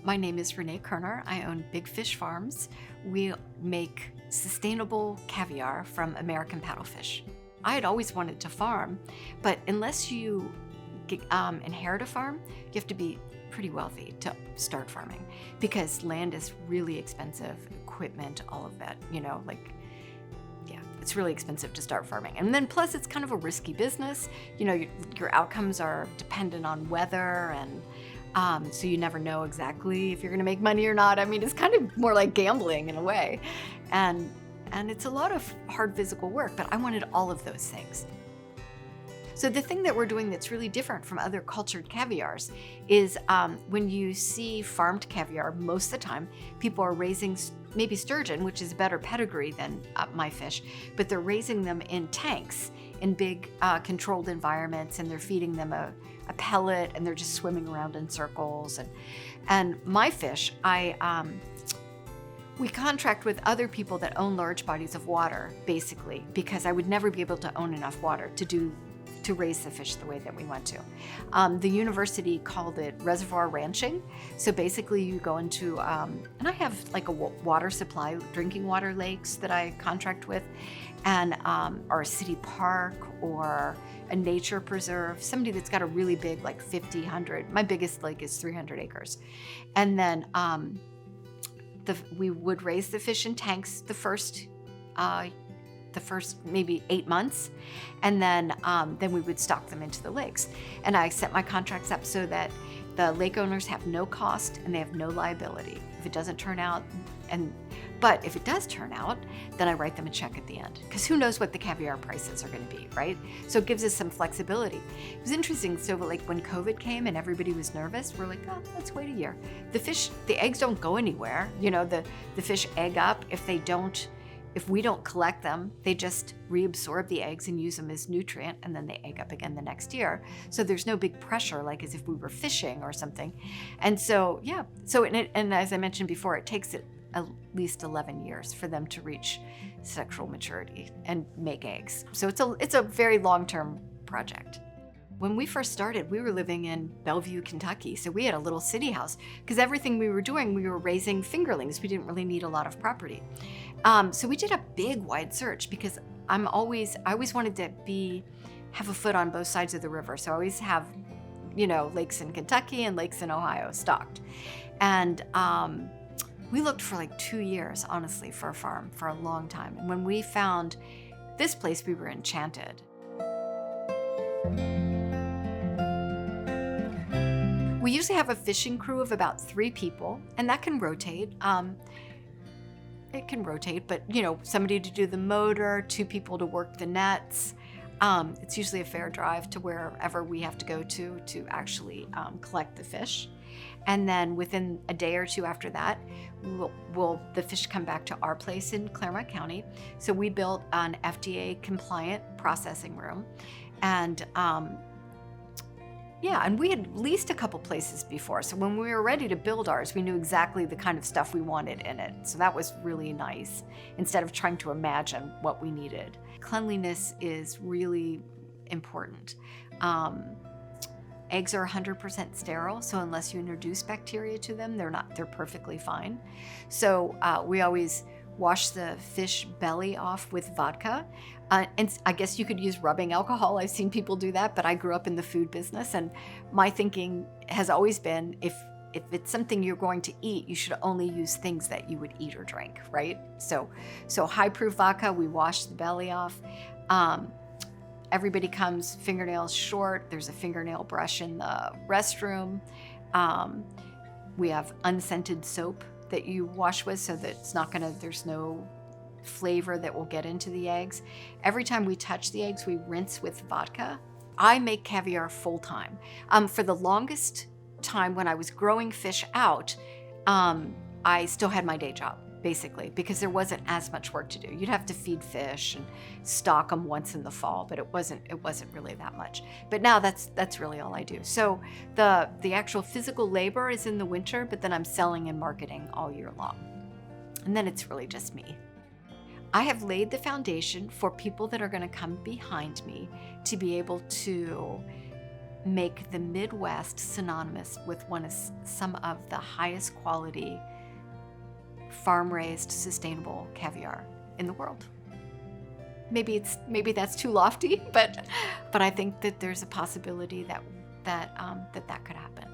My name is Renee Koerner. I own Big Fish Farms. We make sustainable caviar from American paddlefish. I had always wanted to farm, but unless you inherit a farm, you have to be pretty wealthy to start farming because land is really expensive, equipment, all of that, it's really expensive to start farming. And then plus it's kind of a risky business. Your outcomes are dependent on weather and so you never know exactly if you're gonna make money or not. I mean, it's kind of more like gambling in a way. And it's a lot of hard physical work, but I wanted all of those things. So the thing that we're doing that's really different from other cultured caviars is when you see farmed caviar, most of the time, people are raising maybe sturgeon, which is a better pedigree than my fish, but they're raising them in tanks in big controlled environments, and they're feeding them a pellet, and they're just swimming around in circles. And my fish, we contract with other people that own large bodies of water, basically, because I would never be able to own enough water to raise the fish the way that we want to. The university called it reservoir ranching. So basically you go into, and I have like a water supply, drinking water lakes that I contract with, and or a city park or a nature preserve, somebody that's got a really big, like 50, 100, my biggest lake is 300 acres. And then we would raise the fish in tanks the first maybe 8 months, and then we would stock them into the lakes. And I set my contracts up so that the lake owners have no cost and they have no liability if it doesn't turn out. But if it does turn out, then I write them a check at the end, because who knows what the caviar prices are going to be, right? So it gives us some flexibility. It was interesting. So like when COVID came and everybody was nervous, we're like, oh, let's wait a year. The eggs don't go anywhere. The fish egg up. If we don't collect them, they just reabsorb the eggs and use them as nutrient, and then they egg up again the next year. So there's no big pressure, like as if we were fishing or something. And so, yeah. And as I mentioned before, it takes it at least 11 years for them to reach sexual maturity and make eggs. So it's a very long-term project. When we first started, we were living in Bellevue, Kentucky. So we had a little city house because everything we were doing, we were raising fingerlings. We didn't really need a lot of property. So we did a big, wide search because I always wanted to have a foot on both sides of the river. So I always have, lakes in Kentucky and lakes in Ohio stocked. And we looked for like 2 years, honestly, for a farm for a long time. And when we found this place, we were enchanted. We usually have a fishing crew of about 3 people, and that can rotate. It can rotate, but somebody to do the motor, 2 people to work the nets. It's usually a fair drive to wherever we have to go to actually collect the fish. And then within a day or 2 after that, the fish come back to our place in Clermont County. So we built an FDA compliant processing room, and and we had leased a couple places before. So when we were ready to build ours, we knew exactly the kind of stuff we wanted in it. So that was really nice, instead of trying to imagine what we needed. Cleanliness is really important. Eggs are 100% sterile, so unless you introduce bacteria to them, they're perfectly fine. So we always wash the fish belly off with vodka. And I guess you could use rubbing alcohol. I've seen people do that, but I grew up in the food business, and my thinking has always been, if it's something you're going to eat, you should only use things that you would eat or drink, right? So high-proof vodka, we wash the belly off. Everybody comes fingernails short. There's a fingernail brush in the restroom. We have unscented soap that you wash with, so that there's no flavor that will get into the eggs. Every time we touch the eggs, we rinse with vodka. I make caviar full time. For the longest time when I was growing fish out, I still had my day job, basically, because there wasn't as much work to do. You'd have to feed fish and stock them once in the fall, but it wasn't really that much. But now that's really all I do. So the actual physical labor is in the winter, but then I'm selling and marketing all year long. And then it's really just me. I have laid the foundation for people that are going to come behind me to be able to make the Midwest synonymous with some of the highest quality farm-raised sustainable caviar in the world. Maybe that's too lofty, but I think that there's a possibility that could happen.